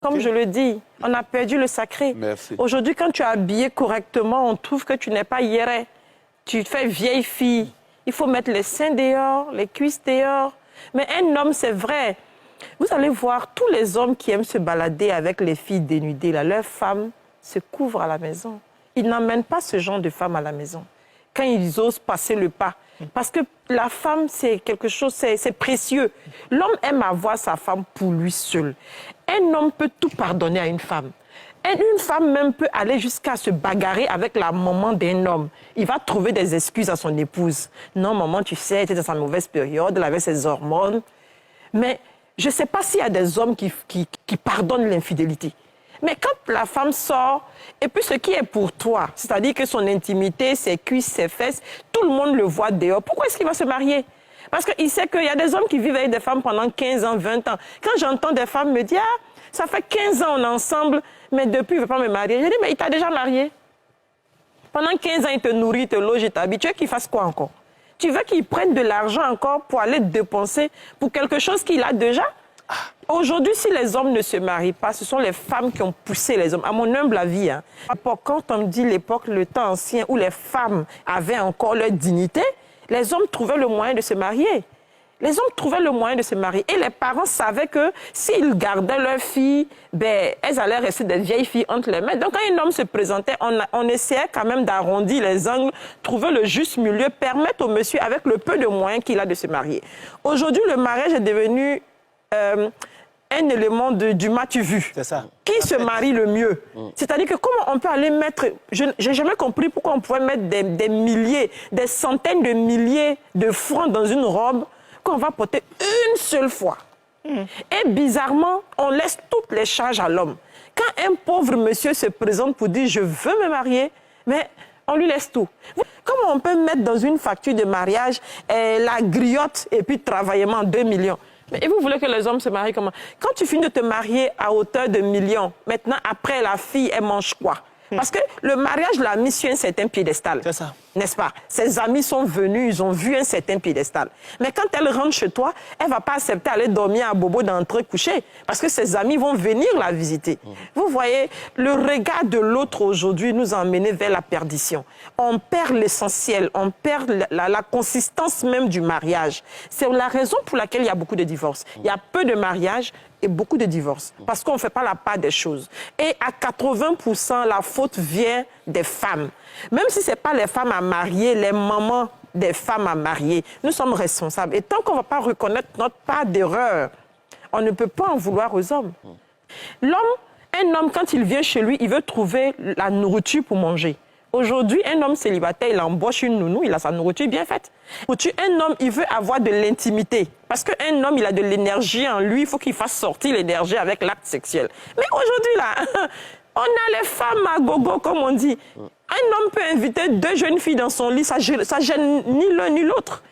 Comme je le dis, on a perdu le sacré. Aujourd'hui, quand tu es habillé correctement, on trouve que tu n'es pas hiéré. Tu fais vieille fille. Il faut mettre les seins dehors, les cuisses dehors. Mais un homme, c'est vrai. Vous allez voir, tous les hommes qui aiment se balader avec les filles dénudées, là, leurs femmes se couvrent à la maison. Ils n'emmènent pas ce genre de femmes à la maison. Quand ils osent passer le pas. Parce que la femme, c'est quelque chose, c'est précieux. L'homme aime avoir sa femme pour lui seul. Un homme peut tout pardonner à une femme. Une femme même peut aller jusqu'à se bagarrer avec la maman d'un homme. Il va trouver des excuses à son épouse. Non, maman, tu sais, elle était dans sa mauvaise période, elle avait ses hormones. Mais je ne sais pas s'il y a des hommes qui pardonnent l'infidélité. Mais quand la femme sort, et puis ce qui est pour toi, c'est-à-dire que son intimité, ses cuisses, ses fesses, tout le monde le voit dehors, pourquoi est-ce qu'il va se marier? Parce qu'il sait qu'il y a des hommes qui vivent avec des femmes pendant 15 ans, 20 ans. Quand j'entends des femmes me dire, ah, ça fait 15 ans on est ensemble, mais depuis, il ne veut pas me marier. Je dis, mais il t'a déjà marié. Pendant 15 ans, il te nourrit, il te loge, il t'habille. Tu veux qu'il fasse quoi encore? Tu veux qu'il prenne de l'argent encore pour aller dépenser pour quelque chose qu'il a déjà? Aujourd'hui, si les hommes ne se marient pas, ce sont les femmes qui ont poussé les hommes. À mon humble avis, hein, quand on me dit l'époque, le temps ancien, où les femmes avaient encore leur dignité, les hommes trouvaient le moyen de se marier. Les hommes trouvaient le moyen de se marier. Et les parents savaient que s'ils gardaient leurs filles, ben, elles allaient rester des vieilles filles entre les mains. Donc, quand un homme se présentait, on essayait quand même d'arrondir les angles, trouver le juste milieu, permettre au monsieur, avec le peu de moyens qu'il a, de se marier. Aujourd'hui, le mariage est devenu un élément du m'as-tu vu. C'est ça. Qui se marie le mieux? C'est-à-dire que comment on peut aller mettre... Je n'ai jamais compris pourquoi on pouvait mettre des milliers, des centaines de milliers de francs dans une robe qu'on va porter une seule fois. Et bizarrement, on laisse toutes les charges à l'homme. Quand un pauvre monsieur se présente pour dire « je veux me marier », mais on lui laisse tout. Comment on peut mettre dans une facture de mariage la griotte et puis travaillement 2 millions? Et vous voulez que les hommes se marient comment? Quand tu finis de te marier à hauteur de millions, maintenant, après, la fille, elle mange quoi? Parce que le mariage l'a mis sur un certain piédestal. C'est ça. N'est-ce pas? Ses amis sont venus, ils ont vu un certain piédestal. Mais quand elle rentre chez toi, elle ne va pas accepter d'aller dormir à bobo d'entrer coucher. Parce que ses amis vont venir la visiter. Vous voyez, le regard de l'autre aujourd'hui nous a emmenés vers la perdition. On perd l'essentiel, on perd la consistance même du mariage. C'est la raison pour laquelle il y a beaucoup de divorces. Il y a peu de mariages et beaucoup de divorces. Parce qu'on ne fait pas la part des choses. Et à 80%, la faute vient des femmes. Même si ce n'est pas les femmes à marier, les mamans des femmes à marier, nous sommes responsables. Et tant qu'on ne va pas reconnaître notre part d'erreur, on ne peut pas en vouloir aux hommes. Un homme, quand il vient chez lui, il veut trouver la nourriture pour manger. Aujourd'hui, un homme célibataire, il embauche une nounou, il a sa nourriture bien faite. Un homme, il veut avoir de l'intimité. Parce qu'un homme, il a de l'énergie en lui, il faut qu'il fasse sortir l'énergie avec l'acte sexuel. Mais aujourd'hui, là, on a les femmes à gogo, comme on dit. Un homme peut inviter 2 jeunes filles dans son lit, ça gêne ni l'un ni l'autre.